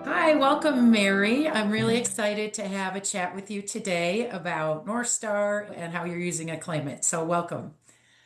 Hi, welcome, Mary. I'm really excited to have a chat with you today about North Star and how you're using Acclaimant. So, welcome.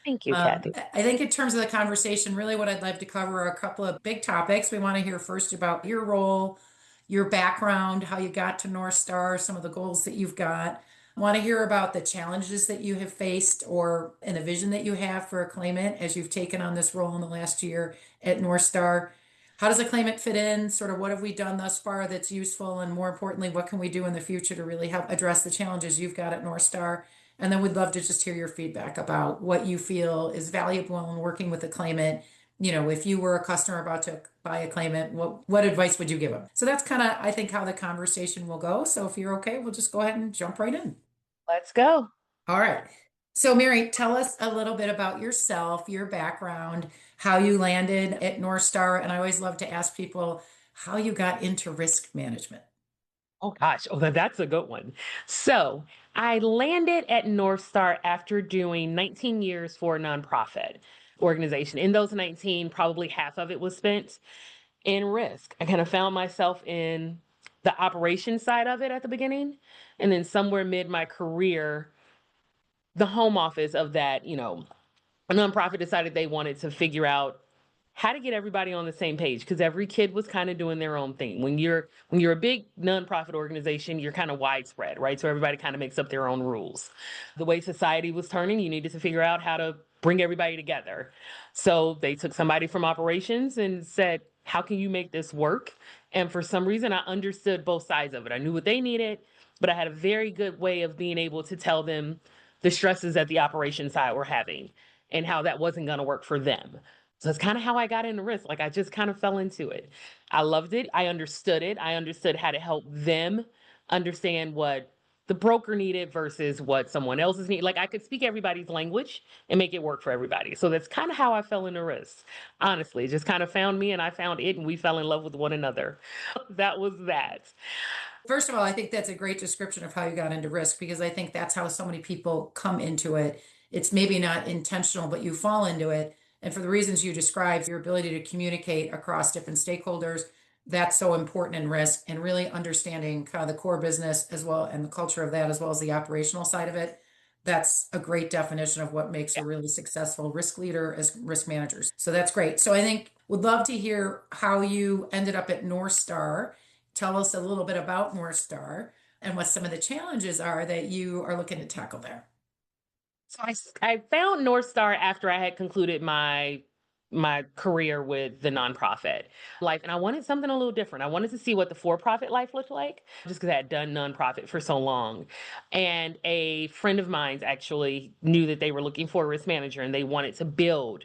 Thank you, Kathy. I think, in terms of the conversation, really what I'd like to cover are a couple of big topics. We want to hear first about your role, your background, how you got to North Star, some of the goals that you've got. I want to hear about the challenges that you have faced or and a vision that you have for Acclaimant as you've taken on this role in the last year at North Star. How does Acclaimant fit in? Sort of what have we done thus far that's useful? And more importantly, what can we do in the future to really help address the challenges you've got at North Star? And then we'd love to just hear your feedback about what you feel is valuable in working with a claimant. If you were a customer about to buy a claimant, what advice would you give them? So that's kind of, I think, how the conversation will go. So if you're okay, we'll just go ahead and jump right in. Let's go. All right. So, Mary, tell us a little bit about yourself, your background, how you landed at North Star. And I always love to ask people how you got into risk management. Oh gosh, that's a good one. So I landed at North Star after doing 19 years for a nonprofit organization. In those 19, probably half of it was spent in risk. I kind of found myself in the operation side of it at the beginning, and then somewhere mid my career, the home office of that, a nonprofit decided they wanted to figure out how to get everybody on the same page because every kid was kind of doing their own thing. When you're a big nonprofit organization, you're kind of widespread, right? So everybody kind of makes up their own rules. The way society was turning, you needed to figure out how to bring everybody together. So they took somebody from operations and said, "How can you make this work?" And for some reason, I understood both sides of it. I knew what they needed, but I had a very good way of being able to tell them the stresses that the operation side were having and how that wasn't going to work for them. So it's kind of how I got into risk. Like I just kind of fell into it. I loved it. I understood it. I understood how to help them understand what the broker needed versus what someone else's need. Like I could speak everybody's language and make it work for everybody. So that's kind of how I fell into risk. Honestly, it just kind of found me and I found it and we fell in love with one another. That was that. First of all, I think that's a great description of how you got into risk because I think that's how so many people come into it. It's maybe not intentional, but you fall into it. And for the reasons you described, your ability to communicate across different stakeholders, that's so important in risk and really understanding kind of the core business as well and the culture of that as well as the operational side of it. That's a great definition of what makes a Yeah. really successful risk leader as risk managers. So that's great. So I think would love to hear how you ended up at North Star. Tell us a little bit about North Star and what some of the challenges are that you are looking to tackle there. So I found North Star after I had concluded my career with the nonprofit life, and I wanted something a little different. I wanted to see what the for-profit life looked like just because I had done nonprofit for so long. And a friend of mine actually knew that they were looking for a risk manager and they wanted to build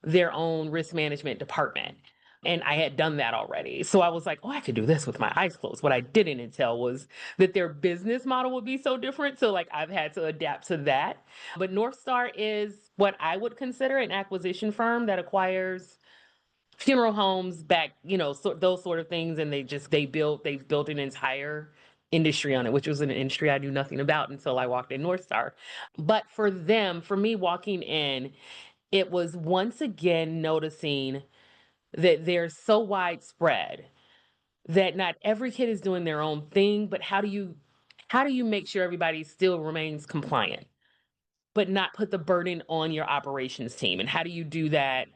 their own risk management department. And I had done that already. So I was like, oh, I could do this with my eyes closed. What I didn't until was that their business model would be so different. So, like, I've had to adapt to that. But North Star is what I would consider an acquisition firm that acquires funeral homes back, those sort of things. And they've built an entire industry on it, which was an industry I knew nothing about until I walked in North Star. But for me walking in, it was once again noticing that they're so widespread that not every kid is doing their own thing, but how do you make sure everybody still remains compliant, but not put the burden on your operations team? And how do you do that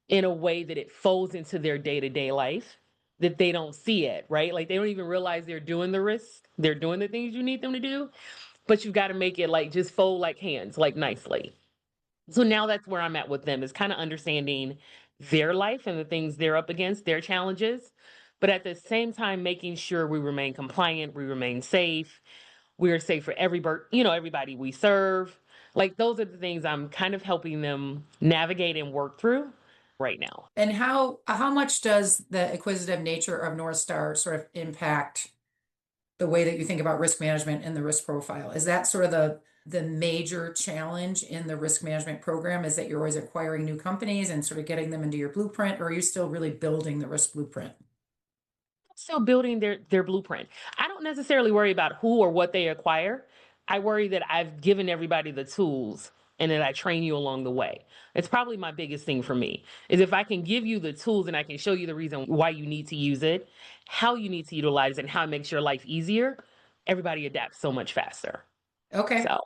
in a way that it folds into their day-to-day life? That they don't see it, right? Like they don't even realize they're doing the risk. They're doing the things you need them to do, but you've got to make it like just fold like hands, like nicely. So now that's where I'm at with them is kind of understanding their life and the things they're up against, their challenges, but at the same time making sure we remain compliant, we remain safe, we're safe for everybody we serve. Like those are the things I'm kind of helping them navigate and work through right now. And how much does the acquisitive nature of North Star sort of impact the way that you think about risk management and the risk profile? Is that sort of the major challenge in the risk management program is that you're always acquiring new companies and sort of getting them into your blueprint, or are you still really building the risk blueprint? Still building their blueprint. I don't necessarily worry about who or what they acquire. I worry that I've given everybody the tools and that I train you along the way. It's probably my biggest thing for me is if I can give you the tools and I can show you the reason why you need to use it, how you need to utilize it, and how it makes your life easier, everybody adapts so much faster. Okay, So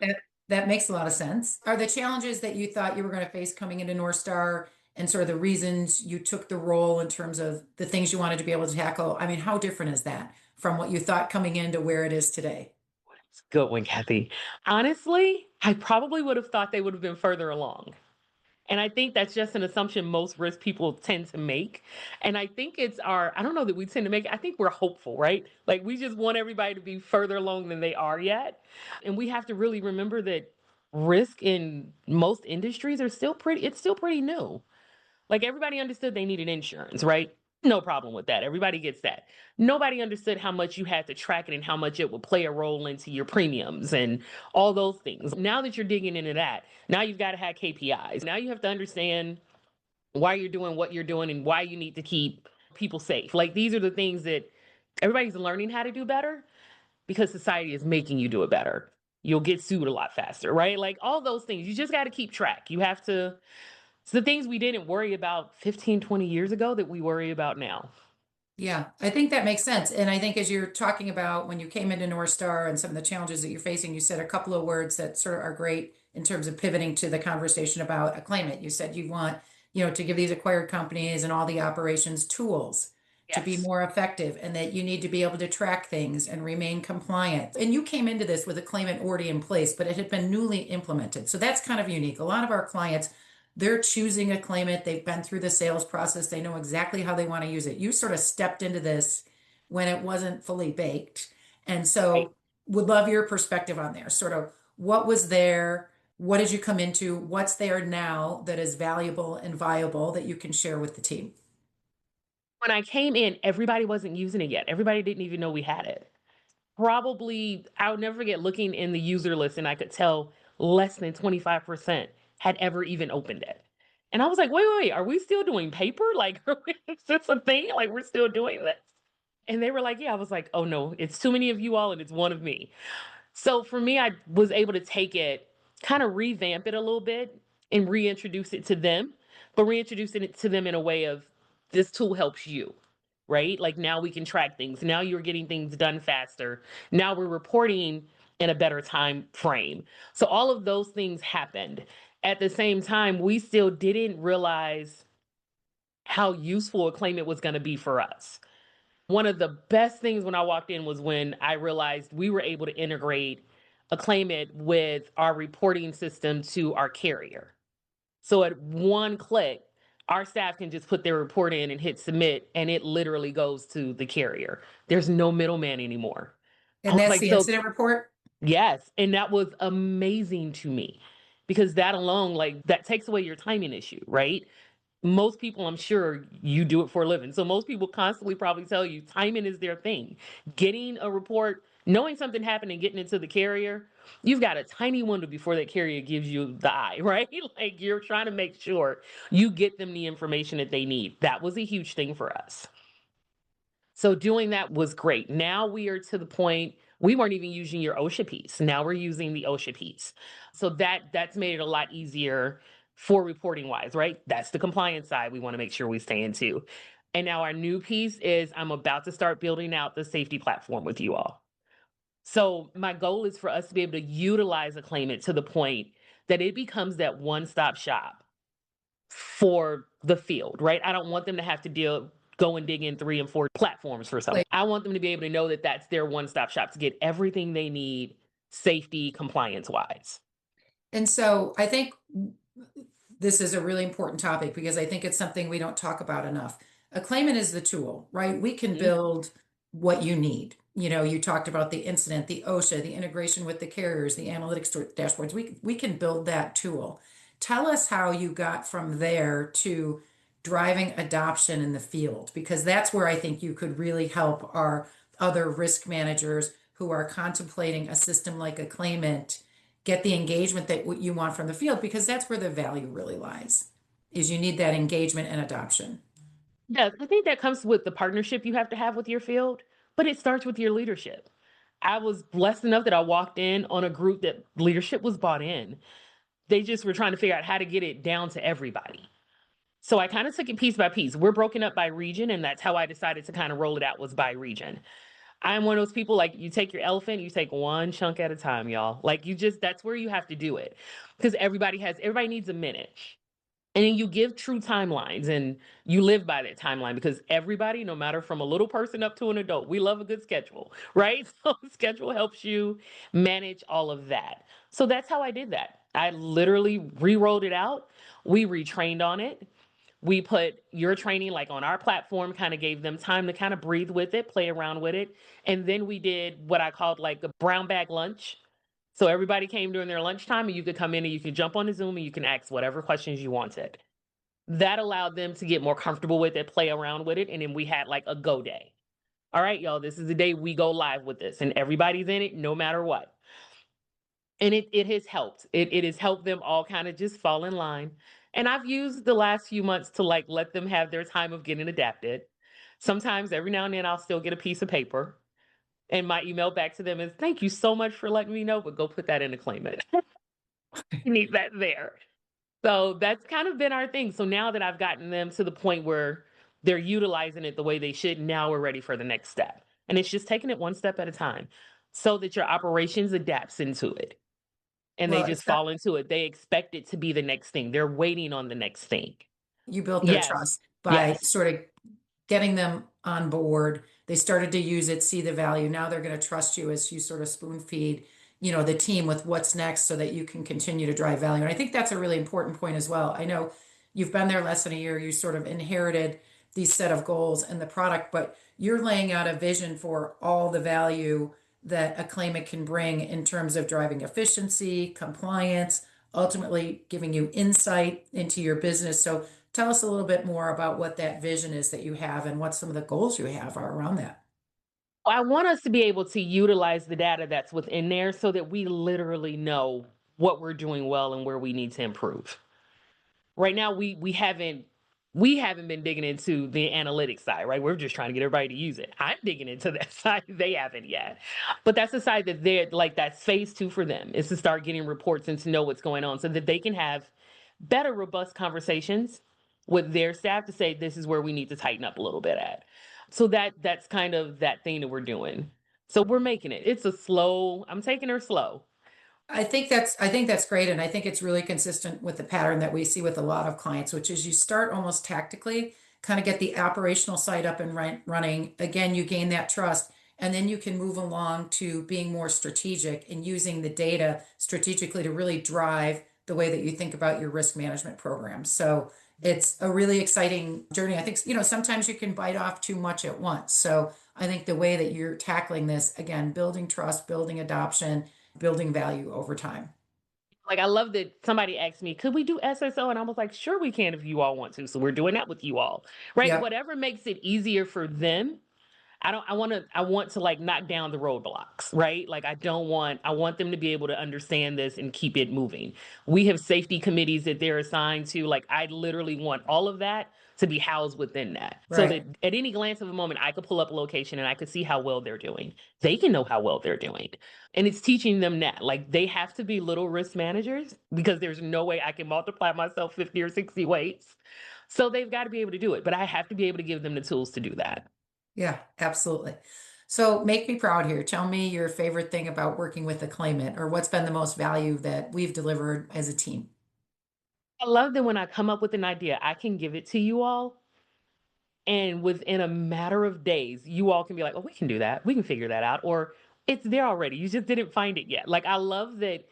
that makes a lot of sense. Are the challenges that you thought you were going to face coming into North Star and sort of the reasons you took the role in terms of the things you wanted to be able to tackle? I mean, how different is that from what you thought coming into where it is today? it's a good one, Kathy. Honestly, I probably would have thought they would have been further along. And I think that's just an assumption most risk people tend to make. And I think it's I don't know that we tend to make, I think we're hopeful, right? Like we just want everybody to be further along than they are yet. And we have to really remember that risk in most industries it's still pretty new. Like everybody understood they needed insurance, right? No problem with that. Everybody gets that. Nobody understood how much you had to track it and how much it would play a role into your premiums and all those things. Now that you're digging into that, now you've got to have KPIs. Now you have to understand why you're doing what you're doing and why you need to keep people safe. Like these are the things that everybody's learning how to do better because society is making you do it better. You'll get sued a lot faster, right? Like all those things. You just got to keep track. You have to it's the things we didn't worry about 15, 20 years ago that we worry about now. Yeah, I think that makes sense. And I think as you're talking about when you came into North Star and some of the challenges that you're facing, you said a couple of words that sort of are great in terms of pivoting to the conversation about Acclaimant. You said you want, to give these acquired companies and all the operations tools to be Yes. more effective and that you need to be able to track things and remain compliant. And you came into this with Acclaimant already in place, but it had been newly implemented. So that's kind of unique. A lot of our clients they're choosing a claimant. They've been through the sales process. They know exactly how they want to use it. You sort of stepped into this when it wasn't fully baked. And Right. so would love your perspective on there. Sort of what was there? What did you come into? What's there now that is valuable and viable that you can share with the team? When I came in, everybody wasn't using it yet. Everybody didn't even know we had it. Probably, I'll never forget looking in the user list and I could tell less than 25% had ever even opened it. And I was like, wait, are we still doing paper? Like, is this a thing? Like, we're still doing this? And they were like, yeah. I was like, oh no, it's too many of you all and it's one of me. So for me, I was able to take it, kind of revamp it a little bit and reintroduce it to them, but reintroducing it to them in a way of this tool helps you, right? Like now we can track things. Now you're getting things done faster. Now we're reporting in a better time frame. So all of those things happened. At the same time, we still didn't realize how useful a claimant was going to be for us. One of the best things when I walked in was when I realized we were able to integrate Acclaimant with our reporting system to our carrier. So at one click, our staff can just put their report in and hit submit, and it literally goes to the carrier. There's no middleman anymore. I And was that's like, the so incident report. yes. And that was amazing to me because that alone, like, that takes away your timing issue, right? Most people, I'm sure you do it for a living. So most people constantly probably tell you timing is their thing. Getting a report, knowing something happened and getting it to the carrier, you've got a tiny window before that carrier gives you the eye, right? Like you're trying to make sure you get them the information that they need. That was a huge thing for us. So doing that was great. Now we are to the point we weren't even using your OSHA piece. Now we're using the OSHA piece. So that's made it a lot easier for reporting wise, right? That's the compliance side we want to make sure we stay into. And now our new piece is I'm about to start building out the safety platform with you all. So my goal is for us to be able to utilize a claimant to the point that it becomes that one-stop shop for the field, right? I don't want them to have to go and dig in 3 and 4 platforms for something. Like, I want them to be able to know that that's their one-stop shop to get everything they need safety compliance wise. and so I think this is a really important topic because I think it's something we don't talk about enough. A claimant is the tool, right? We can Mhm. build what you need. You talked about the incident, the OSHA, the integration with the carriers, the analytics dashboards. We can build that tool. Tell us how you got from there to driving adoption in the field, because that's where I think you could really help our other risk managers who are contemplating a system like a claimant get the engagement that what you want from the field, because that's where the value really lies, is you need that engagement and adoption. Yeah, I think that comes with the partnership you have to have with your field, but it starts with your leadership. I was blessed enough that I walked in on a group that leadership was bought in. They just were trying to figure out how to get it down to everybody. So I kind of took it piece by piece. We're broken up by region, and that's how I decided to kind of roll it out, was by region. I'm one of those people, like, you take your elephant, you take one chunk at a time, y'all. Like, you just, that's where you have to do it. Because everybody needs a minute. And then you give true timelines and you live by that timeline, because everybody, no matter from a little person up to an adult, we love a good schedule, right? So schedule helps you manage all of that. So that's how I did that. I literally re-rolled it out. We retrained on it. We put your training like on our platform, kind of gave them time to kind of breathe with it, play around with it. And then we did what I called like a brown bag lunch. So everybody came during their lunchtime, and you could come in and you could jump on the Zoom and you can ask whatever questions you wanted. That allowed them to get more comfortable with it, play around with it. And then we had like a go day. All right, y'all, this is the day we go live with this, and everybody's in it no matter what. And it has helped. It has helped them all kind of just fall in line. And I've used the last few months to like let them have their time of getting adapted. Sometimes every now and then I'll still get a piece of paper. And my email back to them is, thank you so much for letting me know, but go put that in Aclaimant. You need that there. So that's kind of been our thing. So now that I've gotten them to the point where they're utilizing it the way they should, now we're ready for the next step. And it's just taking it one step at a time so that your operations adapts into it and they Well, just fall into it. They expect it to be the next thing. They're waiting on the next thing. you built their Yes. trust by Yes. sort of getting them on board. They started to use it, see the value. Now they're going to trust you as you sort of spoon feed, the team with what's next so that you can continue to drive value. And I think that's a really important point as well. I know you've been there less than a year. You sort of inherited these set of goals and the product, but you're laying out a vision for all the value that a claimant can bring in terms of driving efficiency, compliance, ultimately giving you insight into your business. So tell us a little bit more about what that vision is that you have and what some of the goals you have are around that. I want us to be able to utilize the data that's within there so that we literally know what we're doing well and where we need to improve. Right now we haven't been digging into the analytics side, right? We're just trying to get everybody to use it. I'm digging into that side. They haven't yet. But that's the side that they're like, that's phase 2 for them, is to start getting reports and to know what's going on so that they can have better, robust conversations with their staff to say, this is where we need to tighten up a little bit at. So that's kind of that thing that we're doing. So we're making it. I'm taking her slow. I think that's great, and I think it's really consistent with the pattern that we see with a lot of clients, which is you start almost tactically, kind of get the operational side up and running. Again, you gain that trust, and then you can move along to being more strategic and using the data strategically to really drive the way that you think about your risk management program. So it's a really exciting journey. I think, sometimes you can bite off too much at once. So I think the way that you're tackling this, again, building trust, building adoption, building value over time. Like, I love that somebody asked me, could we do SSO? And I was like, sure, we can if you all want to. So we're doing that with you all, right? Yep. Whatever makes it easier for them. I want to like knock down the roadblocks, right? Like, I want them to be able to understand this and keep it moving. We have safety committees that they're assigned to. Like, I literally want all of that to be housed within that. So that Right. at any glance of a moment, I could pull up a location and I could see how well they're doing. They can know how well they're doing. And it's teaching them that. Like, they have to be little risk managers, because there's no way I can multiply myself 50 or 60 ways. So they've got to be able to do it. But I have to be able to give them the tools to do that. Yeah, absolutely. So make me proud here. Tell me your favorite thing about working with a claimant, or what's been the most value that we've delivered as a team. I love that when I come up with an idea, I can give it to you all. And within a matter of days, you all can be like, oh, we can do that. We can figure that out. Or it's there already. You just didn't find it yet. Like, I love that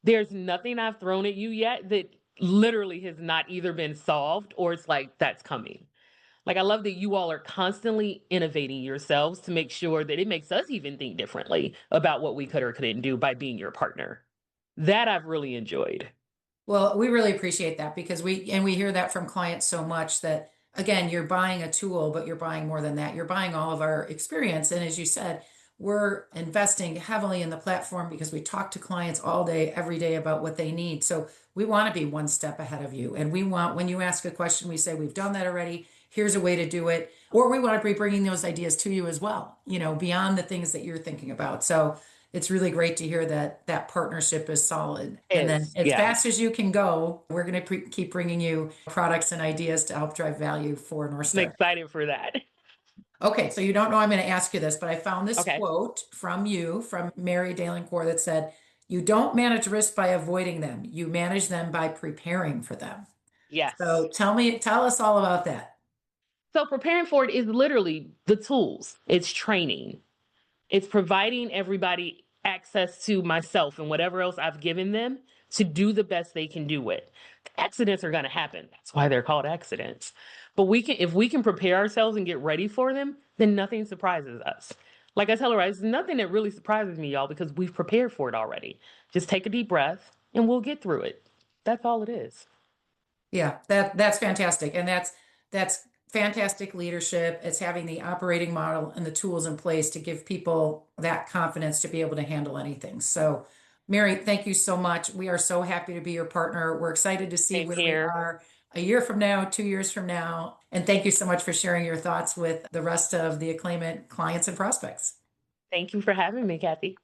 there's nothing I've thrown at you yet that literally has not either been solved or it's like, that's coming. Like, I love that you all are constantly innovating yourselves to make sure that it makes us even think differently about what we could or couldn't do by being your partner. That I've really enjoyed. Well, we really appreciate that because we hear that from clients so much that again, you're buying a tool, but you're buying more than that. You're buying all of our experience. And as you said, we're investing heavily in the platform because we talk to clients all day, every day about what they need. So we want to be one step ahead of you. And we want, when you ask a question, we say, we've done that already. Here's a way to do it. Or we want to be bringing those ideas to you as well, beyond the things that you're thinking about. So it's really great to hear that that partnership is solid. And then Is as yeah. fast as you can go, we're going to keep bringing you products and ideas to help drive value for North I'm Star. excited for that. Okay, so you don't know I'm going to ask you this, but I found this Okay. quote from you, from Mary Dalencour, that said, "You don't manage risk by avoiding them. You manage them by preparing for them." Yes. So tell us all about that. So preparing for it is literally the tools. It's training. It's providing everybody access to myself and whatever else I've given them to do the best they can do with. Accidents are going to happen. That's why they're called accidents. But if we can prepare ourselves and get ready for them, then nothing surprises us. Like I tell her, it's nothing that really surprises me, y'all, because we've prepared for it already. Just take a deep breath and we'll get through it. That's all it is. Yeah, that's fantastic. And that's fantastic leadership. It's having the operating model and the tools in place to give people that confidence to be able to handle anything. So, Mary, thank you so much. We are so happy to be your partner. We're excited to see Same where we here. are a year from now, 2 years from now. And thank you so much for sharing your thoughts with the rest of the Acclaimant clients and prospects. Thank you for having me, Kathy.